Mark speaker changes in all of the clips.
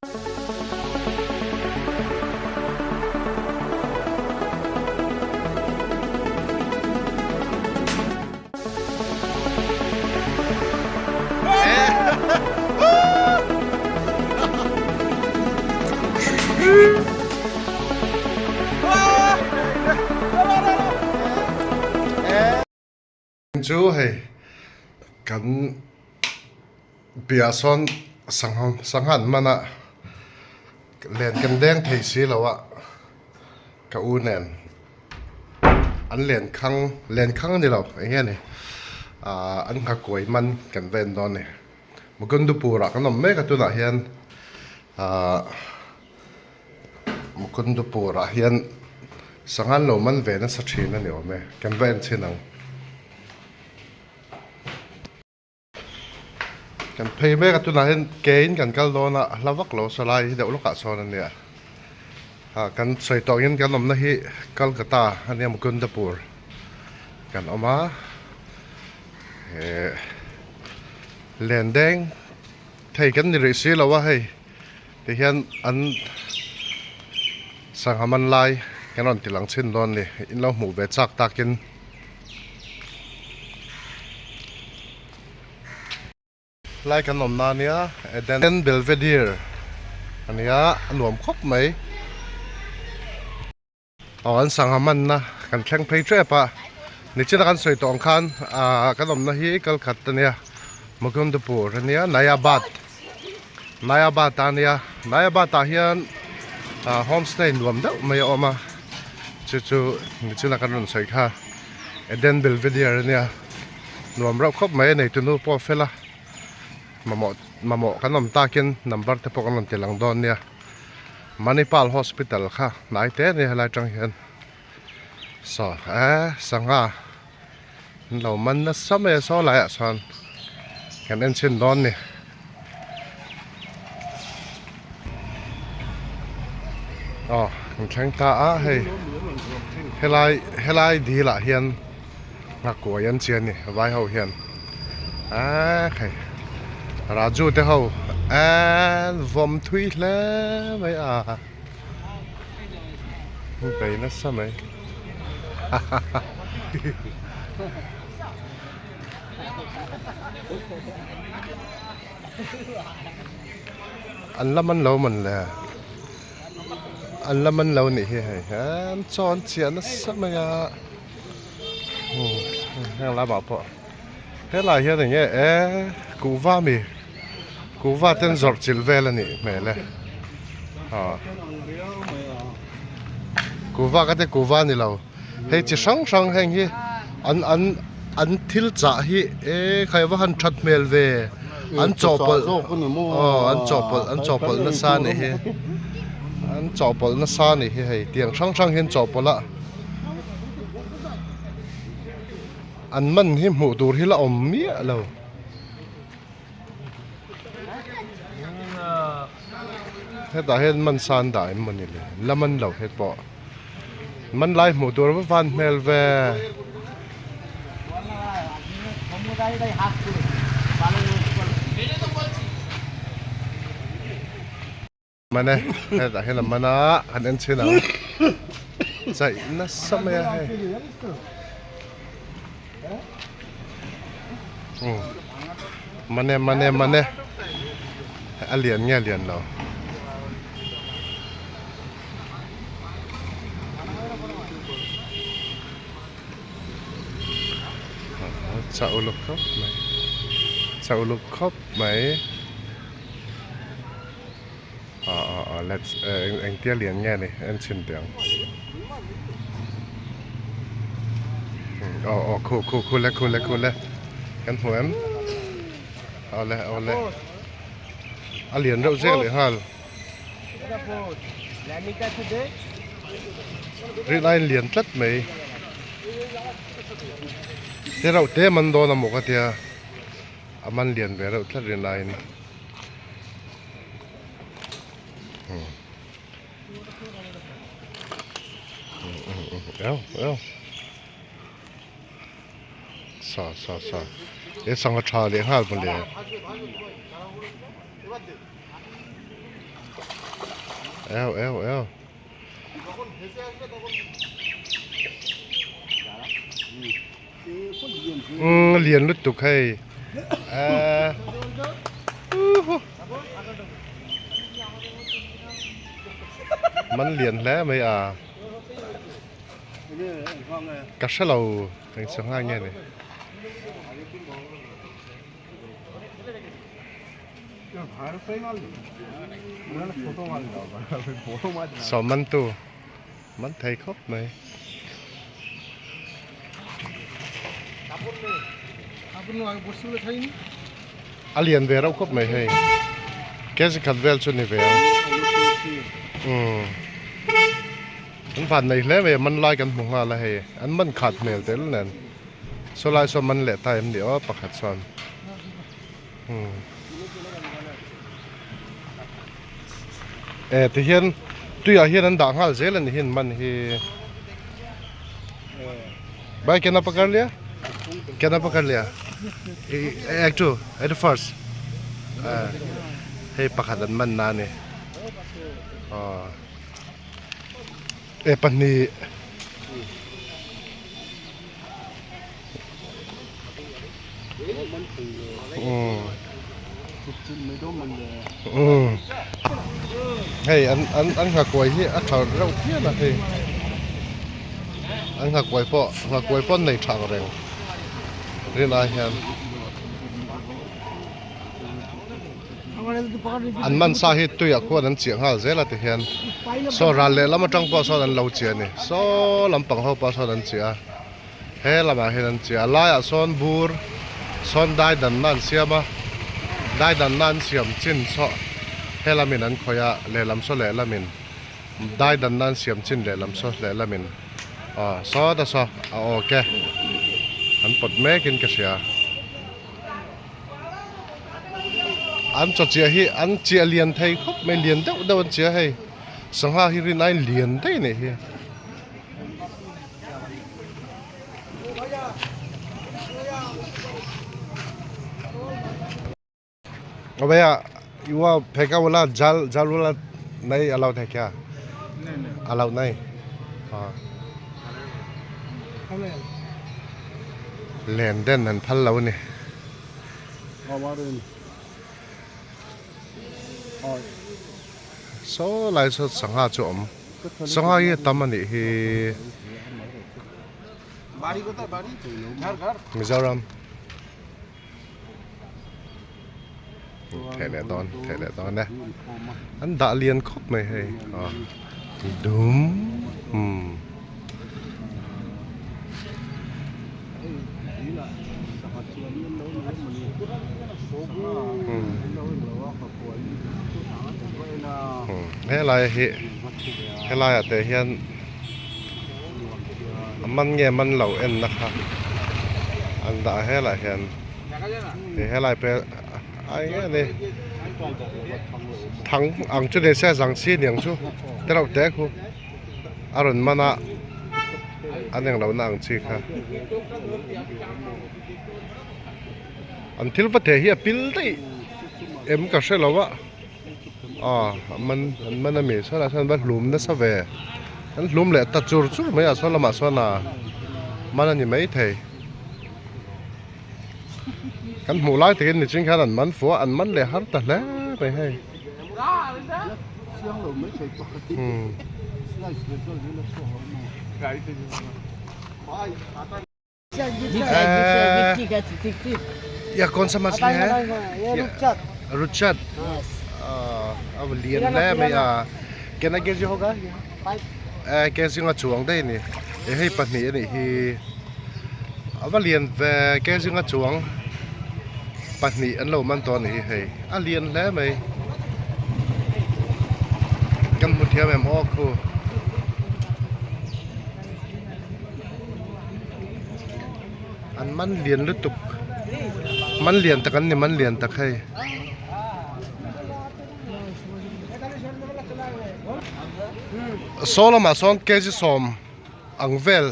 Speaker 1: จูให้กันเบียซอนสังหันมันอะเล่นกันแดงไทยสีแล้วอะกับอูแนนอันเล่นครั้งนี่เราอย่างเงี้ยนี่อันขักกวยมันกันเวนตอนนี้มันก็ดูปูรักน้องแม่กับตัวน่ะเฮียนมันก็ดูปูรักเฮียนสังหันเรามันเวนสักทีนั่นเองแม่กันเวนเช่นนั้นกันเพย์แม่กับตัวนั้นเกณฑ์กันกัลโลนะลาวักโลสลายเดี๋ยวลูกกะโซนั่นเนี่ยกันใส่ต่อยันกันลมนะฮิกัลกตาอันนี้มุกุนดาปูร์กันออกมาเลนแดงไทยกันนี่ริสิแล้วว่าให้ที่เห็นอันสังหามันลายกันนอนติหลังเช่นตอนนี้อินเราหมู่เบจักตากินไล่ขนมนาเนี้ยเดนเบลเวเดียร์อันนี้หนวมครบไหมอันสังหามันนะกันแข่งเพลย์เทรปะนี่เช่นกันสวยตองคันขนมนาฮีกัลคัตตันเนี้ยมุกุนดาปูร์อันนี้นายาบาตอันนี้นายาบาตอาเฮียนโฮมสเตย์รวมเด้อไม่ออกมาจู่ๆนี่เช่นกันสวยค่ะเดนเบลเวเดียร์อันนี้รวมรับครบไหมในตัวนู้นพอเฟล่ามาหมอกันนำตากินนับบัตรที่พวกนั้นติลังดอนเนี่ยมานิพาลฮอสพิทอลค่ะนายเต้เนี่ยอะไรจังเห็นสังหาเรามันน่ะสมัยสอนหลายสอนกันเอ็นเช่นดอนเนี่ยแข่งตาให้ไล่ดีละเฮียนนักกวยยันเชียนนี่ไว้เขาเฮียนใครราจูเท่าผมทวีตแล้วไม่ไปนะสมัยอันละมันเรามันแหละอันละมันเรานี่เฮ้ยจอนเชียนะสมัยยังลาบอ่ะเฮ้ยหลายเฮียอย่างเงี้ยกูว่าเต้นจอดจิลเวลนี่แม่เลยกูว่าก็ได้กูว่านี่เราเฮ้ยจะช่างแห่งฮีอันทิลจ่าฮีใครว่าหันชัดเมลเวอันจอบปลอันจอบปลนั่นซานี่เฮอันจอบปลนั่นซานี่เฮ้ยเตียงช่างเห็นจอบปลละอันมันเห็นหมูตูที่ละอมเมียเราเฮ็ดเห็นมันซานได้มันนี่เลยแล้วมันเราเฮ็ดบ่มันไล่หมูตัวว่าฟันเมลเวมันเนี่ยเฮ็ดเห็นมันนะอันนั้นเช่นนั้นใจน่าสมัยให้มันเนี่ยเหรียญเงี้ยเหรียญเราจะอุลุกครบไหมlet's เอ็งเตี้ยเหรียญเงี้ยนี่อันชินเตียงคูเลยกันหัวเอาเลยเหรียญเราเจ๊เลยฮะเรียนเหรียญตัดไหมเดี๋ยวเราเตะมันโดนหมกเดียมันเหรียญไปเราตัดเรียนอะไรนี่เอาซาสังฆชาเลยห้าคนเลย เอวเหรียญลุดตุกให้มันเหรียญแล้วไหมกระเช้าเราถึงสังหารเงี้ยนี่สองมันตัวมันไทยครบไหมอาเลียนเวเราครบไหมให้แกจะขัดเวลชุดนี้เวลมันฝันในแล้วเวมันไล่กันหมดอะไรให้อันมันขาดเมลเต็มนั่นโซลาร์โซมันแหละตายมันเดี๋ยวประคัดซ้อนที่เห็นตัวอย่างเห็นอันด่างหาเซลันเห็นมันเฮไปแกน่าปากเลียแกน่าปากเลียactually at first ให้ประคัดมันนานนี่ปันนี้เฮ้ยอันหักกล้วยที่อันเขาเราเพี้ยนะเฮ้ยอันหักกล้วยพ่อในทางเร็วเรียนอะไรกันอันมันสาเหตุตัวอย่างคนนั้นเสียงหาเสียละที่เห็นโซรันเลยแล้วมาจังป้าโซนั้นเราเจียนี่โซลำปังเขาป้าโซนั้นเจียเฮ้ละมาเห็นนั้นเจียลายโซนบูร์โซนได้ดันนั่นเสียมาได้ดันนั่นเสียมจินโซเฮ้ละมินนั้นคอยเลลำโซเลละมินได้ดันนั่นเสียมจินเลลำโซเลละมินโซดโซโอเคอันปดแม่กินกระเสียอันจะเจียฮีอันเจียเลียนไทยครับไม่เลียนเด้อเจียให้สังหาฮิรินายเลียนได้เนี่ยฮีเอาไปอยู่ว่าเพกาวลาจัลวลาในอาลาวไทยแค่อาลาวในเลียนเด่นนั่นพันเราเนี่ยโซ่ลายสดสังหาจอมสังหาเยตัมมันนี่เฮมิจารัมแถวตอนนะอันดาเลียนครบไหมเฮ้ดุมเฮ้ยไรเฮ้ยไรแต่เฮียนมันเงี้ยมันเหล่าเอ็นนะครับอันด่าเฮ้ยไรเฮียนเฮ้ยไรไปไอ้เงี้ยนี่ทั้งอังจุดเดชสังสีอย่างชูแต่เราแต่คูอารมณ์มันอ่ะอันอย่างเราหนังชีค่ะอันที่เราเทียบปิลได้ก็ใช่แล้ววะมันน่ะมีส่วนนั้นแบบหลุมนั่นซะเว้ยอันหลุมแหละตัดจูไม่ส่วนละมาส่วนน่ะมันอันนี้ไม่เท่กันหมู่ไล่ที่นี่จริงขนาดมันฝัวอันมันเลยหัดแต่แล้วไปให้อยากคนสมัครเลยรุชัดअब लियन ले मैं कितना केजी होगा केजी का चुang दे नहीं ये पत्नी ये नहीं अब लियन वे केजी का चुang पत्नी अन लो मन तो नहीं है लियन ले मैं कम मुठिया में मौक कोอันมันเรียนหรือตุกมันเรียนตะกันนี่มันเรียนตะไคโซลมาซอนเคจิซอมอังเวล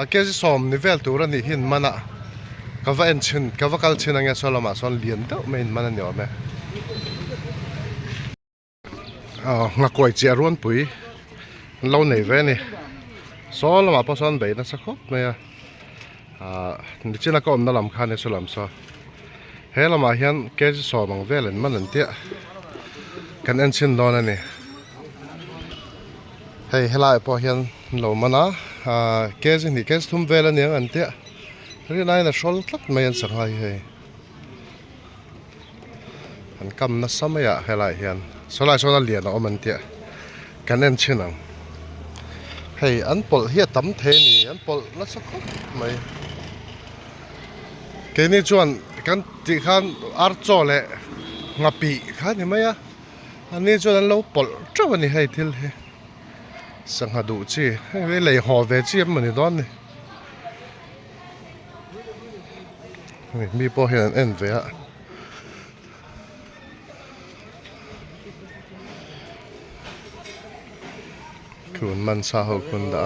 Speaker 1: เคจิซอมนิเวลตัวนี้หินมันอะกว่าเอ็นชินกว่าคัลชินอังเงโซลมาซอนเรียนเต้าไม่มันเนี่ยไหม ngakoi chia ruan pui lo nei ve ni so lama pa son be na sakhop me ni china ko omna lam khan so lam so he lama hian ke so bang velen man an tia kan en chin don ani hei helai po hian lo mana ke ni ke thum velen ni an tia ri nai na shol tlat mai an sanghai hei an kam na samaya helai hian solai sona lian o man tia kan en chinang hei an pol hi tam the ni an pol na sakhop mai ke ni chuan kan ti khan ar cho le ngapi khan ni maya ani chuan an lo pol trawani hei thil he sangha du chi hei lei ho ve chi mani don ni mi po hian en ve a kun man sa ho kun da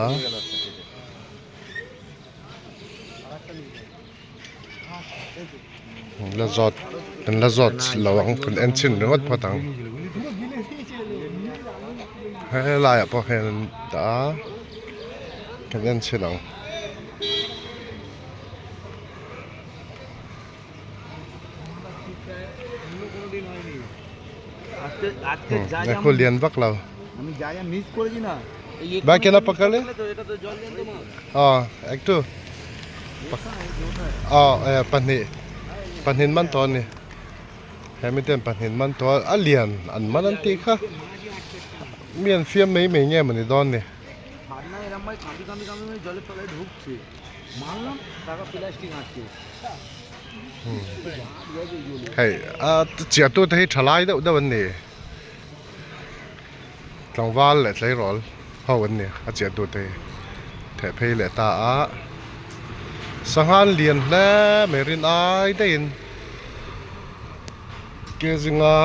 Speaker 1: la zot lawang kun en chin ngot patang he la ya po hen da kan en chinang na ko lian bak law
Speaker 2: আমি যাই মিস করেছি না
Speaker 1: ba kena pakale
Speaker 2: এটা তো জল দেন
Speaker 1: ektu panin man ton ni hemiten panin man to alian an manan ti kha mian fiam mei nge mani don ni
Speaker 2: ফান্না এরম ভাই কাঁপি জলের তলায় ঢুকছে মারলাম টাকা প্লাস্টিক আটকে
Speaker 1: hei chia tu te thalai da wan ni tlangwal le tlai rol ho wan ni a chia tu te the phei le ta a sangan lian le merin ai dein ke zinga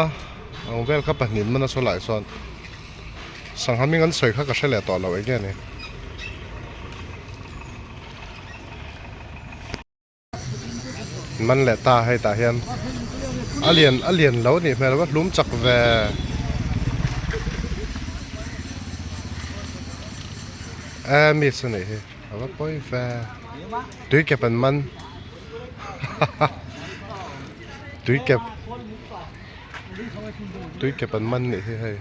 Speaker 1: ang vel ka panin mana so lai son sangham mingan soi kha ka shele to lo ege ni man le ta hai ta hian alien lo ni mel wa hlum chak ve mi sene he awa poi ve tui ke pan man tui ke pan man ni he hai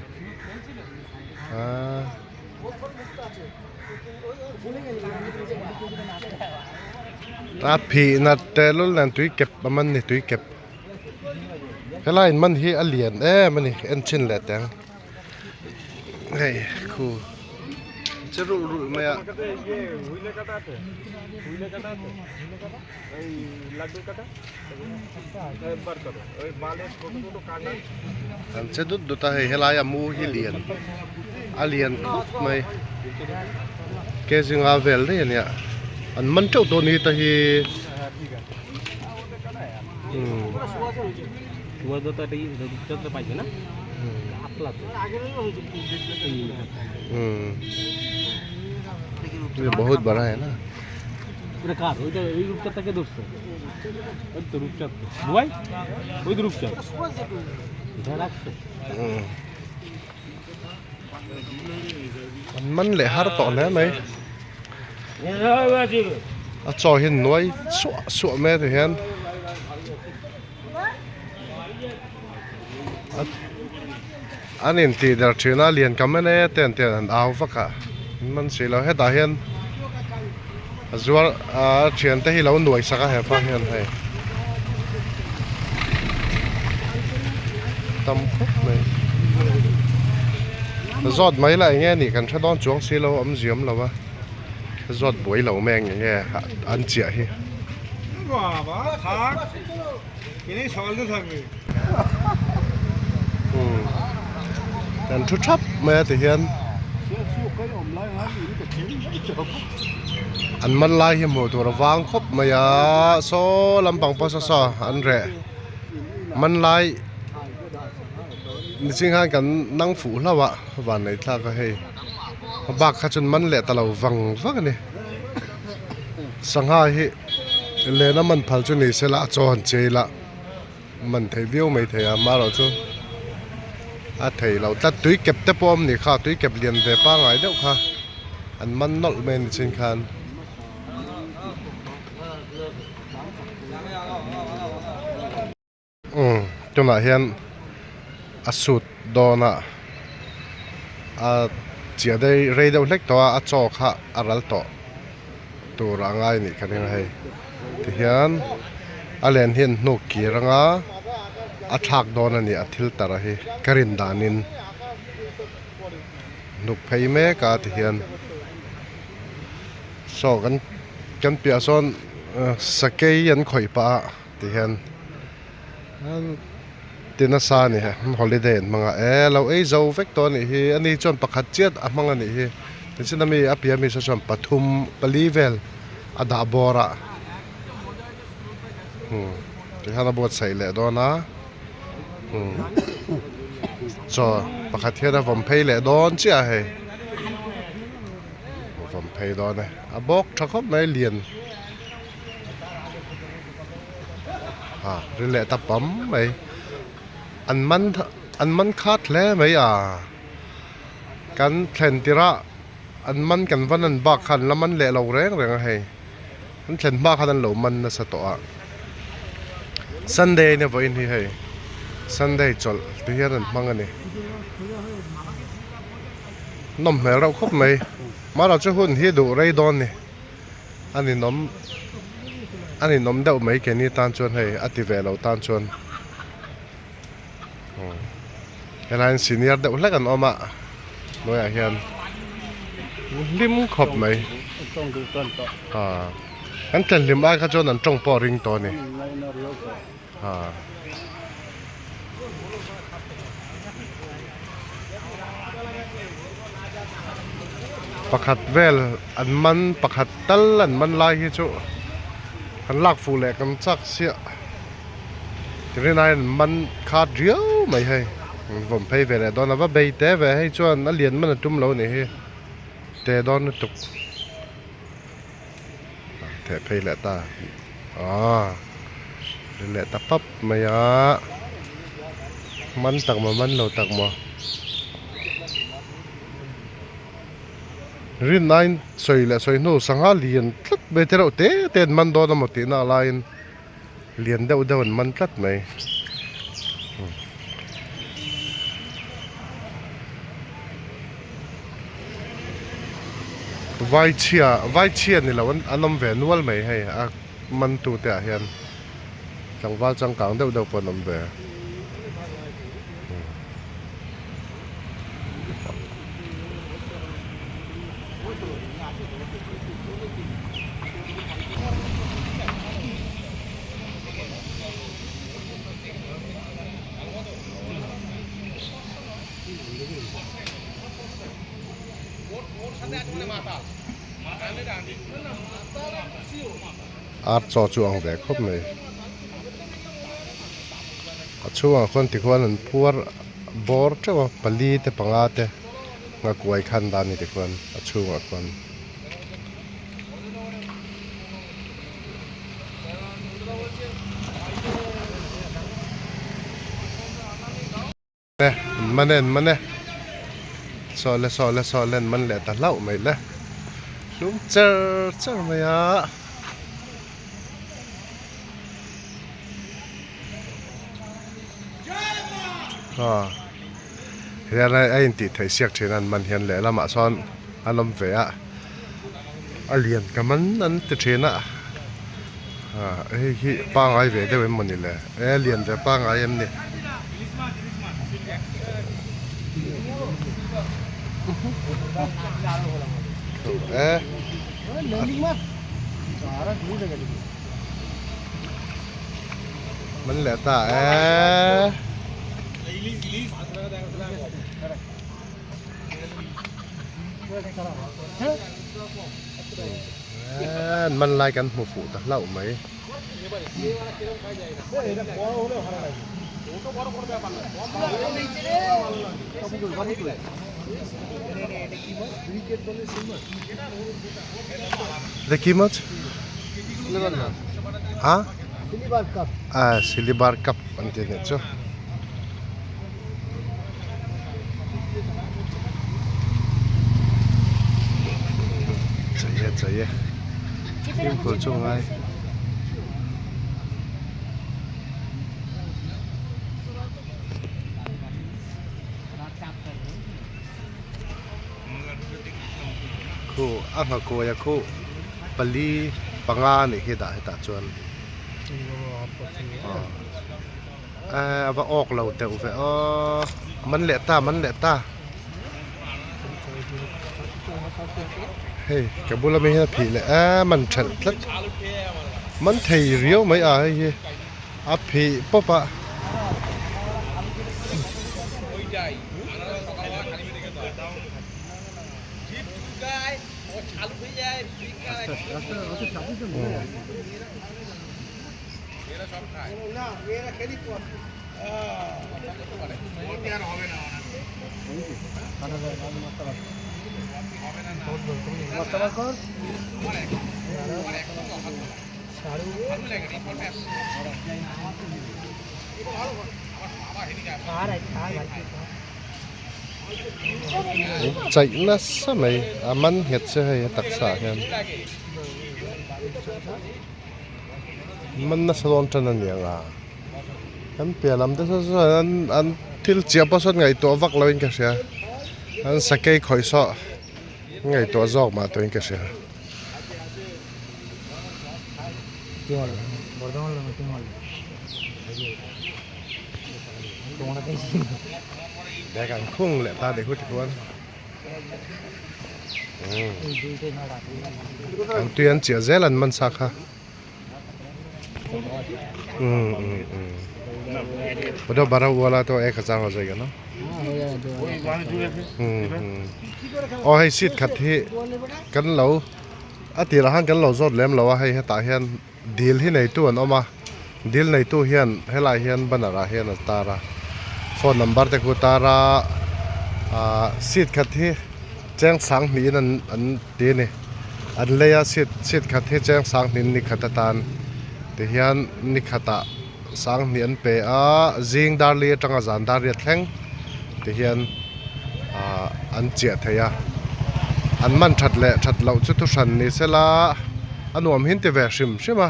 Speaker 1: ta phi na telul nan tui ke man ni tui ke helai man hi alien man ni en chin le tang hey cool cheru maya
Speaker 2: হুইলে কাটা আছে এই লাড্ডু কাটা একবার করো ওই মালের ছোট ছোট কাটা
Speaker 1: an che dut duta he helai amu hi alien khut mai ke jinga vel de ya an man chau to ni ta hi
Speaker 2: सुवादताटी चंद्र पाहिजे ना आपला
Speaker 1: ये बहुत बड़ा है ना
Speaker 2: प्रकार ওইটা এই রূপচাঁদটাকে ধরছে ওই তো রূপচাঁদ ভাই ওই তো রূপচাঁদ এটা রাখছে
Speaker 1: man le har to le mai a cho hin noi su me de hen anin ti dar thina lian kamene ten an aw vaka man si lo he da hian azwar thian te hi lo nuai saka he pa hian hai tam khop mai zot mai la nge ni kan thadon chuang si lo am ziam lo wa zot boi lo meng nge an chia hi
Speaker 2: বাবা থাক এনে সকালে থাকবে
Speaker 1: kan thu thap me te hian an man lai hi mo tur wang khop maya so lampang pa sa an re man lai ni ching han kan nang fu lawa wan nei thla ka hei bak kha chun man le talo wang wak ni sangha hi le na man phal chu ni se la chon che la man thei view mai thei ma ro chu อาเทยเราตัดตุ้ยเก็บแต่ปอมนี่ค่ะตุ้ยเก็บเหรียญแต่ป้าไงเด้อค่ะอันมันนอลเมนชินคันจนละเห็นอสุดโดนะเจียได้เรย์เดาเล็กตัวจอกค่ะอารัลโตตัวร่างไงนี่กันยังไงที่เห็นอาเลนเห็นนกกีรังอาทักโดนนี่อาทิลตาระเฮกรินดานินนกเพย์เมกาที่เห็นสอกันเปียซอนสเกย์ยันข่อยปะที่เห็นตินาซานี่ฮะฮอลิเดย์มังเราเจ้าเวกตัวนี่ฮีอันนี้จนประคัดเจ็ดมังอันนี้ฮีนี่ฉันมีอภิยามีส่วนปฐุมปลีเวลอดาบอระที่ฮานาบวชใส่เละดอนะจอประคัดเทียนผมเพย์เละดอนเจ้าเฮผมเพย์ดอนเนี่ยบอกถ้าเขาไม่เรียนเรื่องเละตะปั๊มไหมอันมันคาดแล้วไหมกันแทนติระอันมันกันวันนั้นบ้าขันแล้วมันเละเราแรงให้มันแทนบ้าขันนั้นเรามันน่ะสะตัวซันเดย์เนี่ยวันนี้ให้ซันเดย์จอลที่เห็นนั่นมังอันนี้น้ำแม่เราครบไหมมาเราจะหุ่นที่ดูไรดอนนี่อันนี้น้ำเดาไหมแค่นี้ตานชวนให้อธิเวเราตานชวนเวลาซีเนียร์เดาเล็กกันออกมาหน่วยเฮียนลิมขบไหม
Speaker 2: ต้องดูต้นต่อ
Speaker 1: กันเต็นลิมไอ้ข้าจนั้นจงปอริงตัวนี่ประคัดเวลอันมันประคัดตัลอันมันลายฮิจุอันลากฟูแหลกกันซักเสียทีนี้นายมันขาดเดียวไม่ให้ผมไปเวลาตอนนั้นว่าใบแต่เวลให้ชวนนักเรียนมันจุ่มเราเนี่ยแต่ตอนนั้นตุกแต่ไปแหละตาแหละตาปั๊บไม่มันตักมามันเราตักมารินนายสวยและสวยโน่สังหารเลียนทัดเบเตอร์เต้นมันโดนหมดที่น่าลายเลียนเดามันทัดไหมไวเชียนี่แหละวันอันนั้นแหวนวัลไหมให้มันตูแต่เห็นจังว่าจังกลางเดาปนน้ำแหวนอาร์ตจวงแหวกครบเลยช่วงคนที่คนนั้นพูดบอร์เจ้าปลีเตปังอาเตงักไว้ขันดานี่ที่คนช่วงคนเนี่ยมันเนี่ยสอนเล่นมันแหละแต่เล่าไม่ละลุงเจอไหมเฮียนไอ้ติดไทยเสียกเช่นนั้นมันเฮียนแหละละมาซ้อนอารมณ์เวะเรียนกับมันนั่นติดเช่นน่ะที่ป้างไอ้เวได้เป็นมันนี่แหละเรียนแต่ป้างไอ้เอ็มนี่มันแหละตามันไล่กันหัวฝูตะเล่าไหมThe kimat? Silibar Cup. Silibar Cup. Antin ito. ใจเย่ยิ่งพูดช่วงไงคู่อ่ะมาโกยคู่ปลีปังงานนี่เฮดาจวนว่าออกเราแต่อุเฟมันแหละตาเฮ้ยกับบุรุษไม่เห็นผีเลยมันฉันลัดมันไทยเรียวไหมผีป๊อปะใจน่าสมัยมันเห็ดเสียให้ตักษากันมันน่าสลอนจันนั่นอย่างอันเปลี่ยนลำแต่ส่วนอันที่เจียบประสดไงตัววักเราเองก็เสียอันสเกย์คอยซ้อไงตัวจอกมาตัวเองก็เสียได้กันคุ้งแหละตาเด็กหุ่นทุกคนอันเตียนเจียเจลันมันสักฮะพอดบาราวัวละตัวเอกจังเอาใจกันเนาะอ๋อให้สิทธิ์ขัดที่กันเราตีละหันกันเราจดเล่มเราว่าให้ตาเฮียนดีลที่ไหนตัวนั้นออกมาดีลในตัวเฮียนให้ลายเฮียนบรรดาเฮียนตาระโฟนนัมเบอร์แต่กูตาระสิทธิ์ขัดที่แจ้งสังนี้นั่นอันดีนี่อันเลยสิทธิ์ขัดที่แจ้งสังนี้นิขัดตานแต่เฮียนนิขัดสังนี้อันเปจิงดาร์ลีจังอาจารย์ดาร์ลีแท่งแต่เฮียนอันเจียเทียอันมันชัดเละชัดเหล่าจุดทุชันนี่เสละอันวมหินติเวชิมใช่ไหม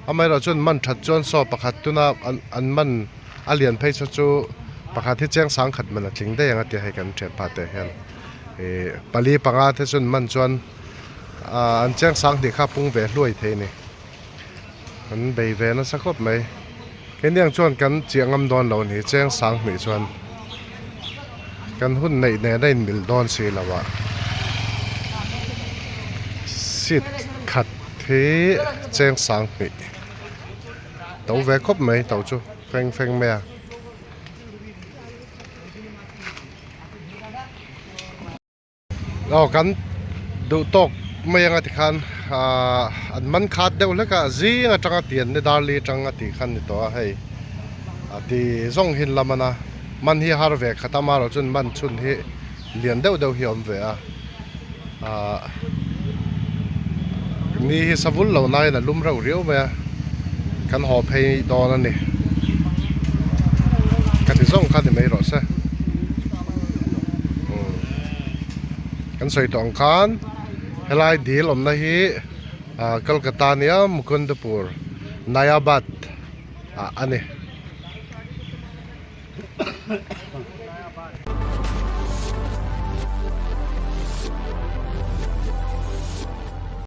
Speaker 1: ทำไมเราจนมันชัดจนสอบประคัดตุนาอันมันอาเลียนเพชรจูประคัดที่แจ้งสังขัดมันจริงได้ยังไงที่ให้กันเจ็บปาเตเฮียนปลีปังอาที่จนมันจนอันแจ้งสังที่ข้าพุงเวรวยเทนี่มันใบเวนั่นสักครบไหมเห็นยังจวนกันเจียงอำดอนเหล่านี้แจ้งสังไม่จวนกันหุ่นในได้มิลดอนสีละวะสิทธิ์ขัดเทแจ้งสังนี่เต่าแวครบไหมเต่าจูแฟงแม่เอากันดูตกไม่ยังติคันอันมันขาดเดียวแล้วก็จีงจังเตียนในดาร์ลีจังติคันนี่ตัวให้ตีส่งหินละมันนะมันที่ฮาร์เวกขัดมาเราจนมันชุนที่เลียนเดียวเหี่ยมเวนี่สวุลเหล่านั้นน่ะลุ่มเราเรียวไหมกันหอบให้ดอนนั่นนี่กันที่ส่งขัดไม่รอดซะกันใส่ตองคานเฮลัยดีลอมนะฮีกัลกัตตาเนียมุกุนดปูร์นายาบัดอันนี้